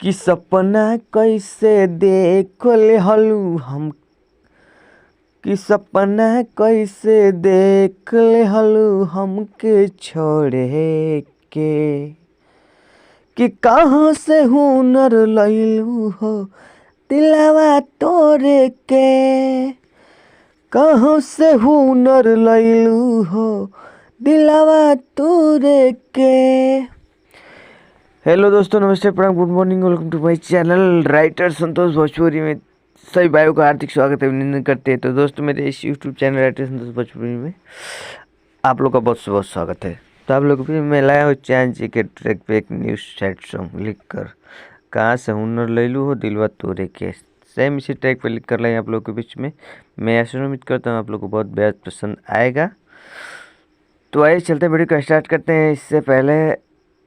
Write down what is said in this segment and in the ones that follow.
कि सपना कैसे देख ले हलू हम, कि सपना कैसे देख ले हलू हमके छोड़े के, कि कहाँ से हुनर लैलू हो दिलावा तोरे के, कहाँ से हुनर लैलू हो दिलावा तोरे के। हेलो दोस्तों, नमस्ते, प्रणाम, good morning, welcome to my channel writer Santosh Bhojpuri में सभी भाइयों का हार्दिक स्वागत है, अभिनंदन करते हैं। तो दोस्तों, मेरे इस YouTube channel writer Santosh Bhojpuri में आप लोग का बहुत से बहुत स्वागत है। तो आप लोग भी मैं लाया हूँ चैन जी के ट्रैक पे एक न्यू सैड सॉन्ग लिख कर, कहाँ से हुनर लैलू हो दिलवा तोरे के। सेम इसी ट्रैक पे लिख कर लाए आप लोग के बीच में। मैं ऐसा उम्मीद करता हूँ आप लोग को बहुत बेहद पसंद आएगा। तो आइए चलते वीडियो को स्टार्ट करते हैं। इससे पहले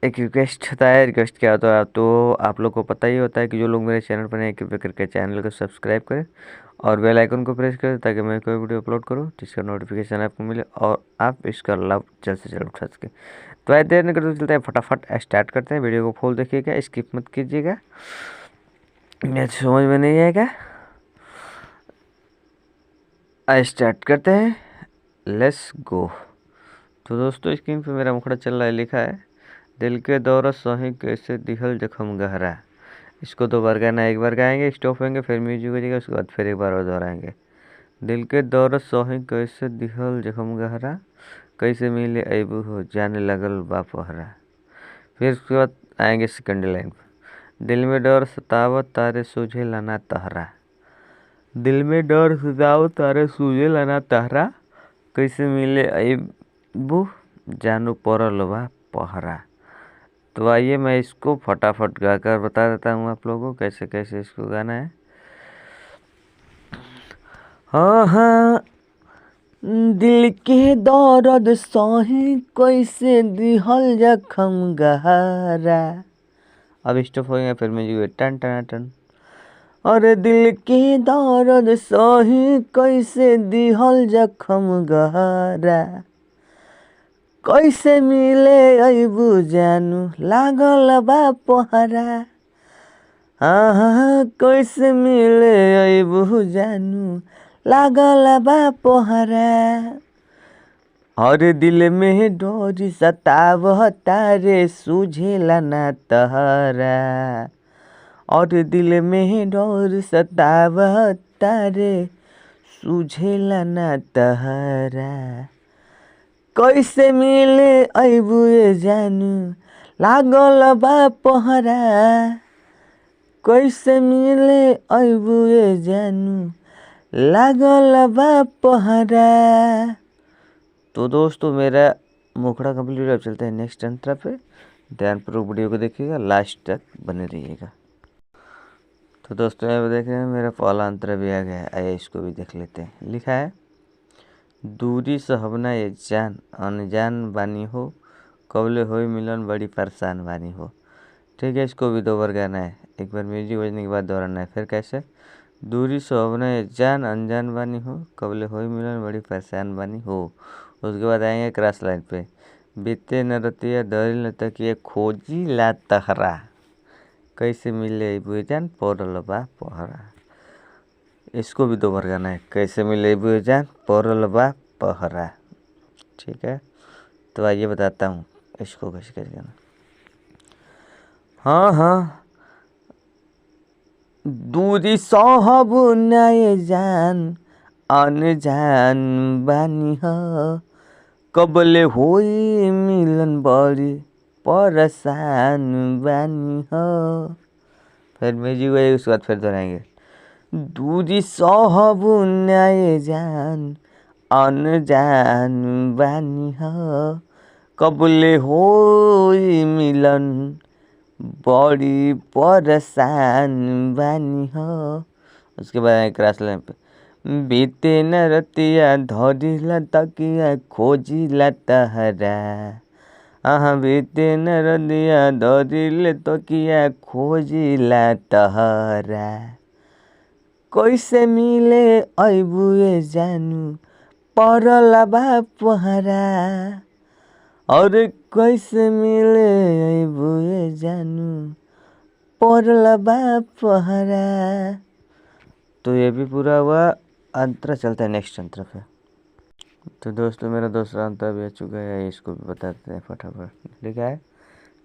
एक रिक्वेस्ट होता है। रिक्वेस्ट क्या होता है तो आप लोग को पता ही होता है कि जो लोग मेरे चैनल पर नए, कृपया करके चैनल को सब्सक्राइब करें और बेल आइकन को प्रेस करें ताकि मैं कोई वीडियो अपलोड करूं जिसका नोटिफिकेशन आपको मिले और आप इसका लाभ जल्द से जल्द उठा सकें। तो आइए देर नहीं करते चलते हैं, फटाफट स्टार्ट करते हैं। वीडियो को फुल देखिएगा, स्किप मत कीजिएगा, मैच समझ में नहीं आएगा। स्टार्ट करते हैं, लेट्स गो। तो दोस्तों, स्क्रीन पे मेरा मुखड़ा चल रहा है, लिखा है दिल के दौरा सही कैसे दिहल जख्म गहरा। इसको दो बार गाना, एक बार गाएंगे, स्टॉप होंगे, फिर म्यूजिक हो जाएगा, उसके बाद फिर एक बार और दोहराएंगे। दिल के दौरा सही कैसे दिहल जख्म गहरा, कैसे मिले ऐबू हो जाने लगल बापहरा। फिर उसके बाद आएंगे सेकंड लाइन पर, दिल में डर सतावत तारे सूझे लाना तहरा। दिल में डर सतावत तारे सूझे लाना तहरा, कैसे मिले ऐबू जानू पड़ल बा पहरा। तो आइए मैं इसको फटाफट गाकर बता देता हूँ आप लोगों को कैसे कैसे इसको गाना है। हाँ हाँ, दिल के दर्द सही कैसे दिहल जख्म गहरा। अब स्टॉप हो गया, फिर म्यूजिक टन टन टन। अरे दिल के दर्द सही कैसे दिहल जख्म गहरा, कैसे मिले ऐबू जानू लागल बा पहरा। हाँ हाँ, कैसे मिले ऐबू जानू लागल बा पहरा। और दिल में डोरी सताव तारे सूझेला ना तहरा। और दिल में डोर सताव तारे सूझेला ना तहरा, कैसे मिले ऐबू जानू लागल बा पहरा। कैसे मिले ऐबू जानू लागल बा पहरा। तो दोस्तों, मेरा मुखड़ा कंप्लीट। अब चलते हैं नेक्स्ट अंतरा पे। ध्यानपूर्वक वीडियो को देखिएगा, लास्ट तक बने रहिएगा। तो दोस्तों, यहाँ पे देख रहे हैं मेरा पहला अंतरा भी आ गया है। आइए इसको भी देख लेते हैं। लिखा है दूरी सहबना ये जान अनजान बानी हो, कबले होई मिलन बड़ी परेशान बानी हो। ठीक है, इसको भी दो बार गाना है, एक बार म्यूजिक बजने के बाद दोहराना है। फिर कैसे, दूरी सहबना ये जान अनजान बानी हो, कबले होई मिलन बड़ी परेशान बानी हो। उसके बाद आएंगे क्रॉस लाइन पे, बीते न रतिया दरिल न तकिया खोजी ला तहरा, कैसे मिले ऐबू जान पड़ल बा पहरा। इसको भी दो बार गाना है, कैसे मिले ऐबू जान पड़ल बा पहरा। ठीक है, तो आइए बताता हूँ इसको कैसे कैसे गाना। हाँ हाँ, दूरी सहब नए जान अनजान बानी हो, कबले होई मिलन बड़ी परेशान बानी हो। फिर म्यूजिक हुआ, उसके बाद फिर दोहराएंगे, दूरी सहब नए जान अनजान बानी हो, कबले होई मिलन बड़ी परेशान बानी हो। उसके बाद क्रॉस लाइन पे, बीते न रतिया धरिला तकिया खोजिला तहरा। हाँ, बीते न रतिया धरिले तकिया खोजिला तहरा, कैसे मिले ऐबू जानू पड़ल बा पहरा। और कैसे मिले ऐबू जानू पड़ल बा पहरा। तो ये भी पूरा हुआ। अंतरा चलता है नेक्स्ट अंतरा पे। तो दोस्तों मेरा दूसरा अंतरा भी आ चुका है, इसको भी बताते हैं फटाफट। लिखा है,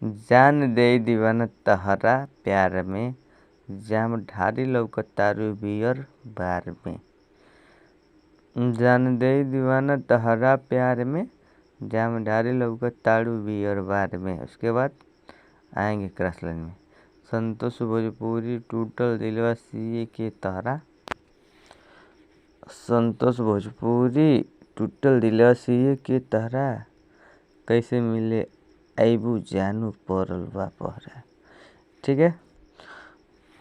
जान दे दीवाना तहरा प्यार में, जाम ढारी लौकतारू बियर बार में। जान दे दीवाना तहरा प्यार में, जाम ढारी लौकतारू बियर बार में। उसके बाद आएंगे क्रॉस लाइन में, संतोष भोजपुरी टूटल दिलवा सीए के तहरा। संतोष भोजपुरी टूटल दिलवा सीए के तहरा, कैसे मिले अबू जानू पड़ल बा पहरा। ठीक है,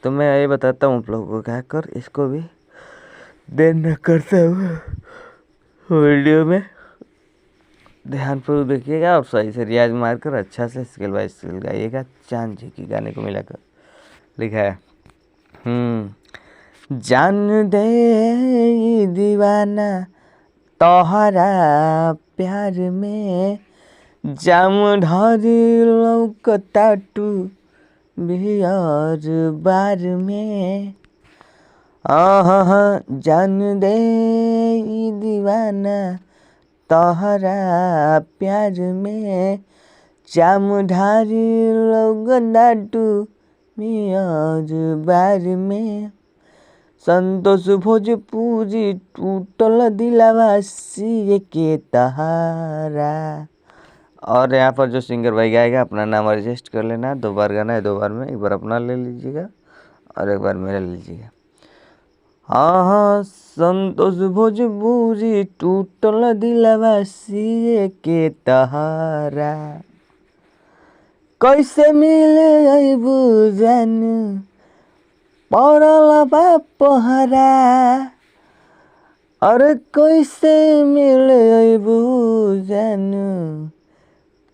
तो मैं ये बताता हूँ आप लोगों को क्या कर, इसको भी देर न करते हुए वीडियो में ध्यानपूर्वक देखिएगा और सही से रियाज मारकर अच्छा से स्केल बाय स्केल गाइएगा, चांद जी की गाने को मिलाकर। लिखा है, जान दे दीवाना तोहरा प्यार में, जाम ढारी लौकताटू बिहार बार में। जान दे दीवाना तोहरा प्यार में, जाम ढारी लौकताटू बिहार बार में। संतोष भोजपुरी टूटल दिलवा सीए के तहरा। और यहाँ पर जो सिंगर भाई गाएगा अपना नाम रजिस्ट कर लेना। 2 बार गाना है, 2 बार में, एक बार अपना ले लीजिएगा और एक बार मेरा ले लीजिएगा। हाँ, संतोष भोजपुरी टूटल दिलवा सीए के तहरा, कैसे मिले अबू जानू पड़ल बा पहरा। अरे कैसे मिले अबू जानू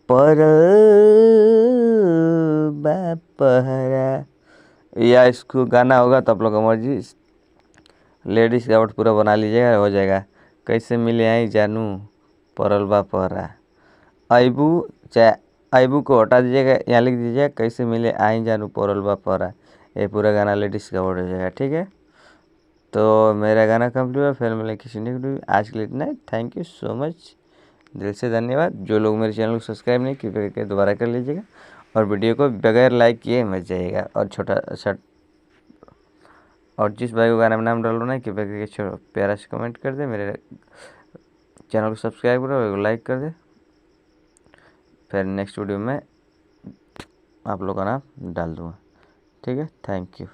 पड़ल बा पहरा। या इसको गाना होगा तो आप लोग का मर्जी, लेडीज का वर्ड पूरा बना लीजिएगा, हो जाएगा। कैसे मिले आई जानू पड़ल बा पहरा। अबू, चाहे अबू को हटा दीजिएगा, यहाँ लिख दीजिएगा कैसे मिले आई जानू पड़ल बा पहरा। ये पूरा गाना लेडीज का वर्ड हो जाएगा। ठीक है, तो मेरा गाना कंप्लीट हुआ, फिर मिले किसी ने वीडियो। आज के लिए इतना है। थैंक यू सो मच, दिल से धन्यवाद। जो लोग मेरे चैनल को सब्सक्राइब नहीं कृपया करके दोबारा कर लीजिएगा और वीडियो को बगैर लाइक किए मत जाइएगा। और छोटा सा, और जिस भाई को गाना में नाम डालना है कृपया करके प्यारा से कमेंट कर दे, मेरे चैनल को सब्सक्राइब करो, लाइक कर दे। फिर नेक्स्ट वीडियो में आप लोग का नाम डाल दूँगा। ठीक है, थैंक यू।